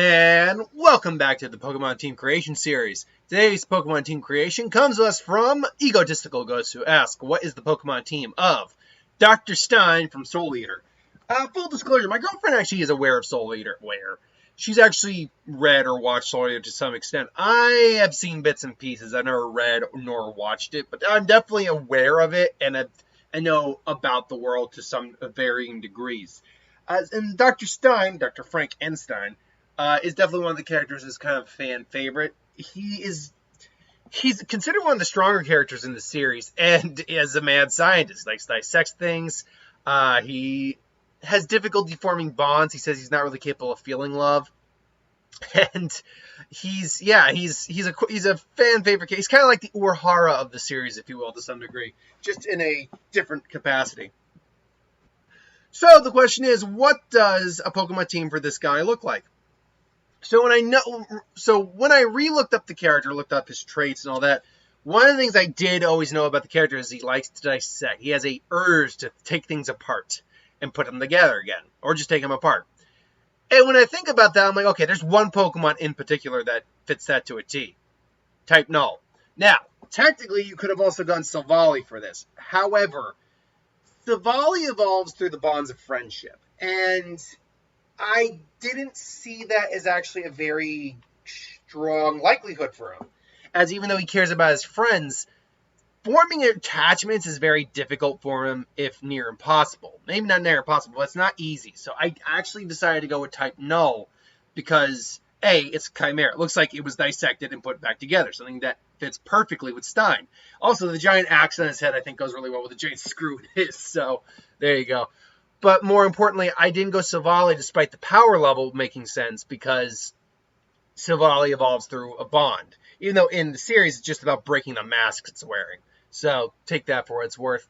And welcome back to the Pokemon Team Creation series. Today's Pokemon Team Creation comes to us from Egotistical Ghost, who asks, what is the Pokemon team of Dr. Stein from Soul Eater? Full disclosure, my girlfriend actually is aware of Soul Eater. She's actually read or watched Soul Eater to some extent. I have seen bits and pieces. I've never read nor watched it, but I'm definitely aware of it, and I know about the world to some varying degrees. And Dr. Stein, Dr. Frank Stein, is definitely one of the characters that's kind of fan favorite. He's considered one of the stronger characters in the series, and as a mad scientist, likes to dissect things. He has difficulty forming bonds. He says he's not really capable of feeling love, and he's a fan favorite. He's kind of like the Urhara of the series, if you will, to some degree, just in a different capacity. So the question is, what does a Pokemon team for this guy look like? So when I re-looked up the character, looked up his traits and all that, one of the things I did always know about the character is he likes to dissect. He has a urge to take things apart and put them together again, or just take them apart. And when I think about that, I'm like, okay, there's one Pokemon in particular that fits that to a T. Type Null. Now, technically, you could have also gone Silvally for this. However, Silvally evolves through the bonds of friendship, and I didn't see that as actually a very strong likelihood for him. As even though he cares about his friends, forming attachments is very difficult for him, if near impossible. Maybe not near impossible, but it's not easy. So I actually decided to go with Type Null because, A, it's Chimera. It looks like it was dissected and put back together, something that fits perfectly with Stein. Also, the giant axe on his head, I think, goes really well with the giant screw in his, so there you go. But more importantly, I didn't go Silvally despite the power level making sense because Silvally evolves through a bond. Even though in the series, it's just about breaking the mask it's wearing. So take that for what it's worth.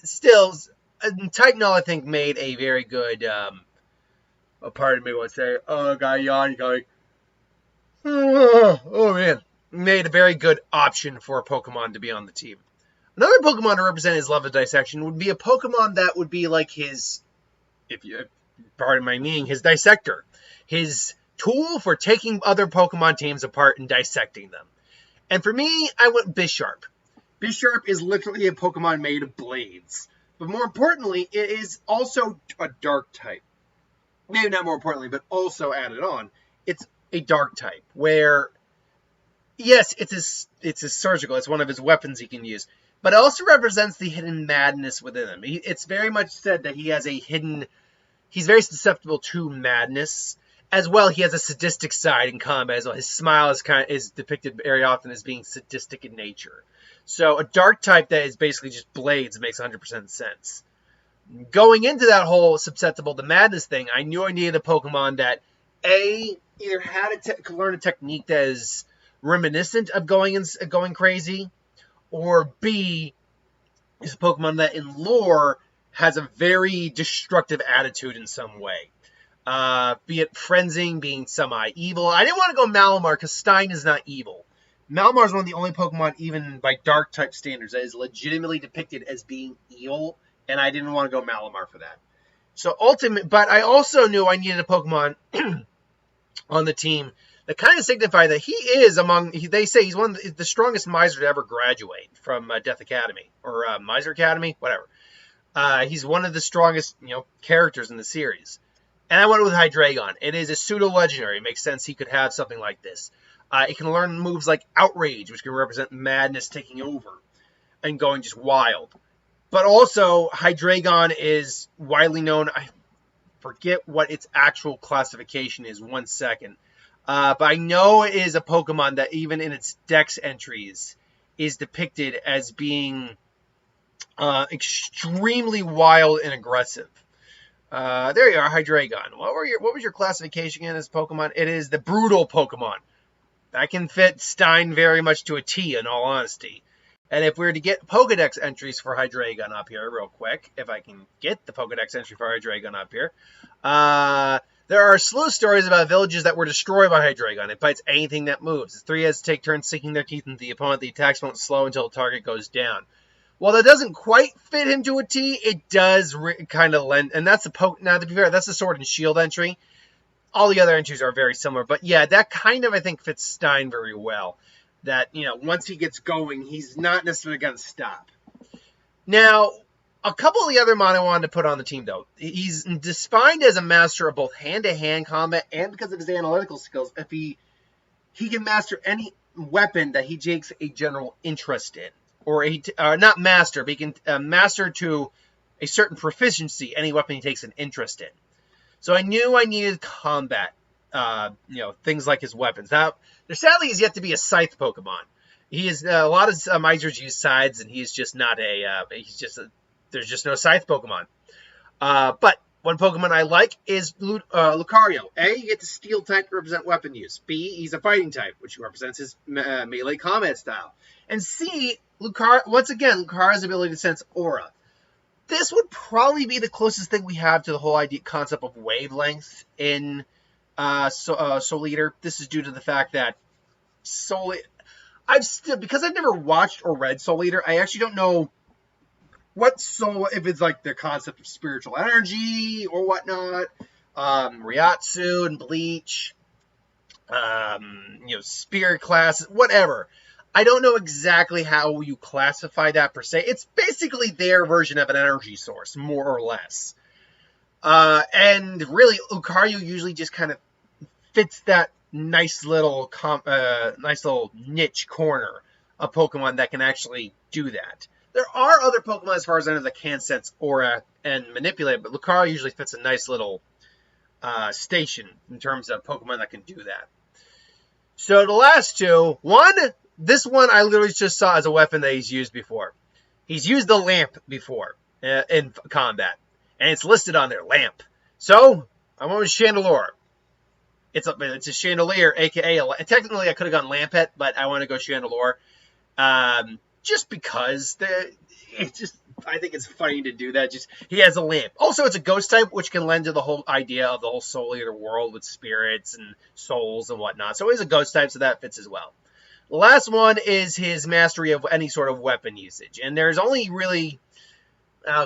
Still, Type Null, I think, made a very good, pardon me, what say, oh, guy yawn, going, oh man, made a very good option for a Pokemon to be on the team. Another Pokemon to represent his love of dissection would be a Pokemon that would be like his, if you pardon my meaning, his dissector. His tool for taking other Pokemon teams apart and dissecting them. And for me, I went Bisharp. Bisharp is literally a Pokemon made of blades. But more importantly, it is also a dark type. Maybe not more importantly, but also added on. It's a dark type where, yes, it's his surgical. It's one of his weapons he can use. But it also represents the hidden madness within him. It's very much said that he has a hidden... He's very susceptible to madness. As well, he has a sadistic side in combat as well. His smile is depicted very often as being sadistic in nature. So a dark type that is basically just blades makes 100% sense. Going into that whole susceptible to madness thing, I knew I needed a Pokemon that, A, either could learn a technique that is reminiscent of going crazy, or B, is a Pokemon that in lore has a very destructive attitude in some way. Be it frenzying, being semi-evil. I didn't want to go Malamar because Stein is not evil. Malamar is one of the only Pokemon, even by dark type standards, that is legitimately depicted as being evil, and I didn't want to go Malamar for that. So but I also knew I needed a Pokemon on the team that kind of signify that he is they say he's one of the strongest Miser to ever graduate from Death Academy, or Miser Academy, whatever. He's one of the strongest, characters in the series. And I went with Hydreigon. It is a pseudo-legendary. It makes sense he could have something like this. It can learn moves like Outrage, which can represent madness taking over and going just wild. But also, Hydreigon is widely known. I forget what its actual classification is. 1 second. But I know it is a Pokemon that even in its Dex entries is depicted as being extremely wild and aggressive. There you are, Hydreigon. What was your classification in this Pokemon? It is the brutal Pokemon. That can fit Stein very much to a T, in all honesty. And if we were to get Pokedex entries for Hydreigon up here real quick, if I can get the Pokedex entry for Hydreigon up here, there are a slew of stories about villages that were destroyed by Hydreigon. It bites anything that moves. Its 3 heads take turns sinking their teeth into the opponent. The attacks won't slow until the target goes down. While that doesn't quite fit him to a T, it does kind of lend... And that's now, to be fair, that's the Sword and Shield entry. all the other entries are very similar. But yeah, that kind of, I think, fits Stein very well. That, once he gets going, he's not necessarily going to stop. Now, a couple of the other mon I wanted to put on the team, though. He's defined as a master of both hand-to-hand combat and because of his analytical skills. If he can master any weapon that he takes a general interest in. Or not master, but he can master to a certain proficiency any weapon he takes an interest in. So I knew I needed combat, things like his weapons. Now, there sadly is yet to be a scythe Pokemon. He is a lot of Misers use scythes, and he's just not there's just no scythe Pokemon. But one Pokemon I like is Lucario. A, you get the steel type to represent weapon use. B, he's a fighting type, which represents his melee combat style. And C, Lucario's ability to sense aura. This would probably be the closest thing we have to the whole concept of wavelength in Soul Eater. This is due to the fact that because I've never watched or read Soul Eater, I actually don't know if it's like the concept of spiritual energy or whatnot, Ryatsu and Bleach, spirit classes, whatever. I don't know exactly how you classify that per se. It's basically their version of an energy source, more or less. And really, Lucario usually just kind of fits that nice little niche corner of Pokemon that can actually do that. There are other Pokemon, as far as I know, that can sense aura and manipulate, but Lucario usually fits a nice little station in terms of Pokemon that can do that. So the last two, this one I literally just saw as a weapon that he's used before. He's used the lamp before in combat, and it's listed on there, lamp. So I went with Chandelure. It's a chandelier, aka technically I could have gone Lampet, but I want to go Chandelure. Just because I think it's funny to do that. Just he has a lamp. Also, it's a ghost type, which can lend to the whole idea of the whole Soul Eater world with spirits and souls and whatnot. So he's a ghost type, so that fits as well. The last one is his mastery of any sort of weapon usage, and there's only really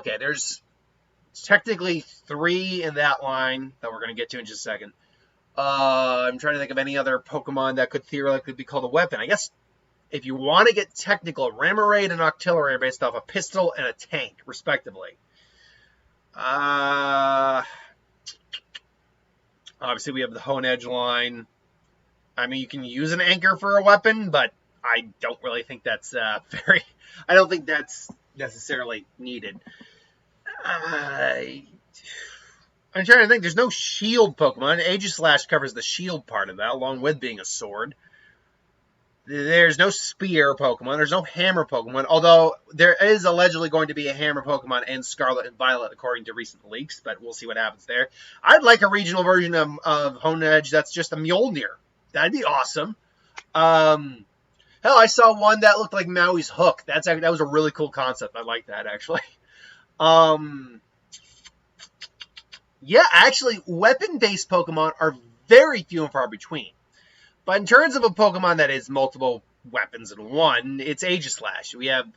there's technically 3 in that line that we're going to get to in just a second. I'm trying to think of any other Pokemon that could theoretically be called a weapon. I guess if you want to get technical, Remoraid and Octillery are based off a pistol and a tank, respectively. Obviously, we have the Honedge line. I mean, you can use an anchor for a weapon, but I don't really think that's I don't think that's necessarily needed. I'm trying to think. There's no shield Pokemon. Aegislash covers the shield part of that, along with being a sword. There's no spear Pokemon. There's no hammer Pokemon, although there is allegedly going to be a hammer Pokemon in Scarlet and Violet, according to recent leaks, but we'll see what happens there. I'd like a regional version of Honedge that's just a Mjolnir. That'd be awesome. Hell, I saw one that looked like Maui's hook. That was a really cool concept. I like that, actually. Yeah, actually, weapon-based Pokemon are very few and far between. But in terms of a Pokemon that is multiple weapons in one, it's Aegislash.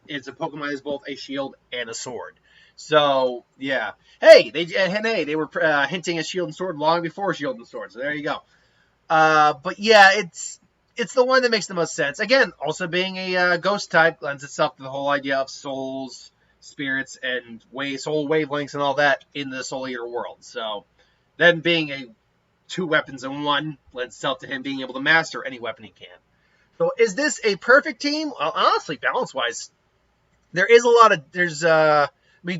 It's a Pokemon that is both a shield and a sword. So, yeah. Hey, they were hinting at shield and sword long before shield and sword. So there you go. But yeah, it's the one that makes the most sense. Again, also being a ghost type lends itself to the whole idea of souls, spirits, and soul wavelengths and all that in the Soul Eater world. So, then being 2 weapons in one lends itself to him being able to master any weapon he can. So, is this a perfect team? Well, honestly, balance-wise, there is a lot of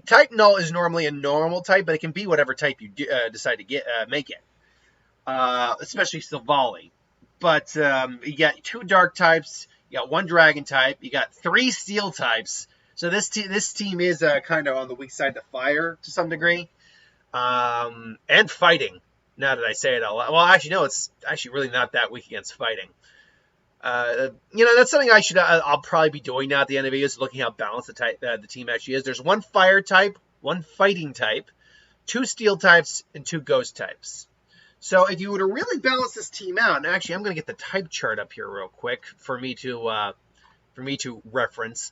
type null is normally a normal type, but it can be whatever type you decide to make it. Especially Silvally. But you got 2 dark types, you got 1 dragon type, you got 3 steel types. So this team is kind of on the weak side to fire to some degree, and fighting. Now that I say it out loud, well, actually no, it's actually really not that weak against fighting. That's something I'll probably be doing now at the end of the video, is looking how balanced the team actually is. There's 1 fire type, 1 fighting type, 2 steel types, and 2 ghost types. So if you were to really balance this team out, and actually I'm going to get the type chart up here real quick for me to reference.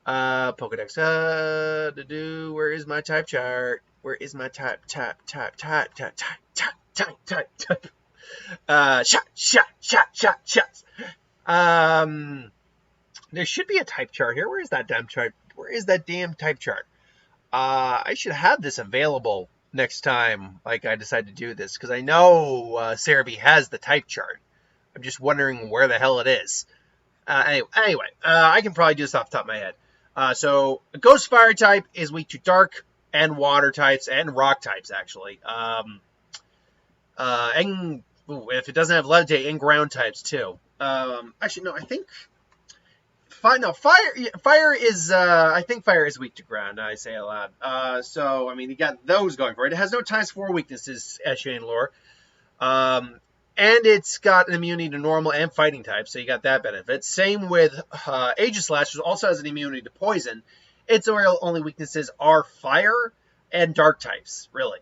Pokedex. Where is my type chart? Where is my type? Shots. There should be a type chart here. Where is that damn chart? Where is that damn type chart? I should have this available next time, like I decide to do this, because I know Cerebi has the type chart. I'm just wondering where the hell it is. Anyway, I can probably do this off the top of my head. So, a Ghost Fire type is weak to Dark and Water types and Rock types, actually. And if it doesn't have Levitate, and Ground types, too. Actually, no, I think... Fire is, I think fire is weak to ground, I say a lot. So, I mean, you got those going for it. It has no ×4 weaknesses, as Shane Lore. And it's got an immunity to normal and fighting types, so you got that benefit. Same with Aegislash, which also has an immunity to poison. Its only weaknesses are fire and dark types, really.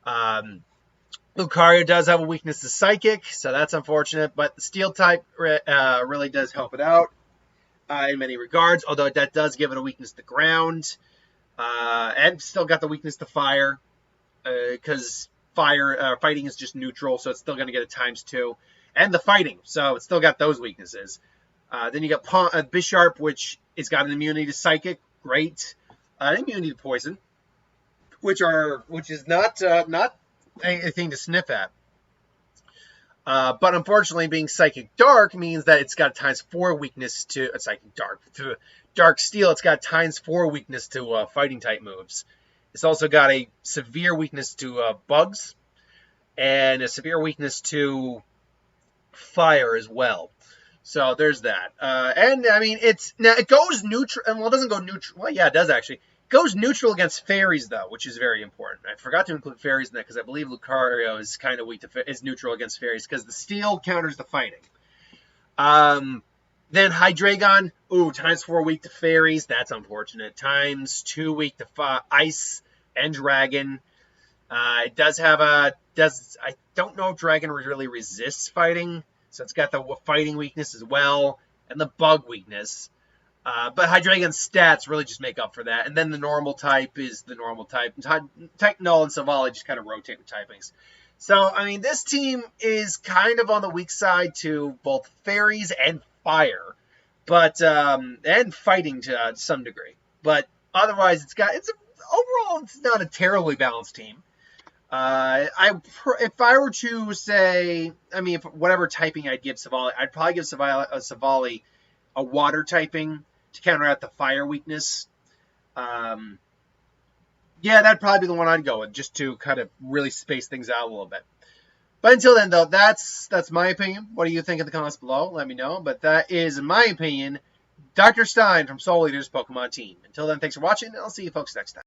Lucario does have a weakness to psychic, so that's unfortunate, but the steel type really does help it out. In many regards, although that does give it a weakness to ground, and still got the weakness to fire, because fighting is just neutral, so it's still going to get a ×2, and the fighting, so it's still got those weaknesses. Then you got Bisharp, which has got an immunity to psychic, great, immunity to poison, which is not anything to sniff at. But unfortunately, being Psychic Dark means that it's got a ×4 weakness to Psychic Dark. To Dark Steel, it's got ×4 weakness to fighting type moves. It's also got a severe weakness to bugs and a severe weakness to fire as well. So there's that. And I mean, it goes neutral. Well, it doesn't go neutral. Well, yeah, it does actually. Goes neutral against fairies, though, which is very important. I forgot to include fairies in that because I believe Lucario is kind of weak is neutral against fairies because the steel counters the fighting. Then Hydreigon, ×4 weak to fairies. That's unfortunate. ×2 weak to ice and dragon. It does have I don't know if dragon really resists fighting, so it's got the fighting weakness as well and the bug weakness. But Hydreigon's stats really just make up for that. And then the normal type is the normal type. Type Null and Savali just kind of rotate with typings. So, I mean, this team is kind of on the weak side to both fairies and fire. But, and fighting to some degree. But otherwise, overall, it's not a terribly balanced team. If I were to say, I mean, whatever typing I'd give Savali, I'd probably give Savali a water typing to counteract the fire weakness. Yeah, that'd probably be the one I'd go with, just to kind of really space things out a little bit. But until then, though, that's my opinion. What do you think in the comments below? Let me know. But that is, in my opinion, Dr. Stein from Soul Eater's Pokemon Team. Until then, thanks for watching, and I'll see you folks next time.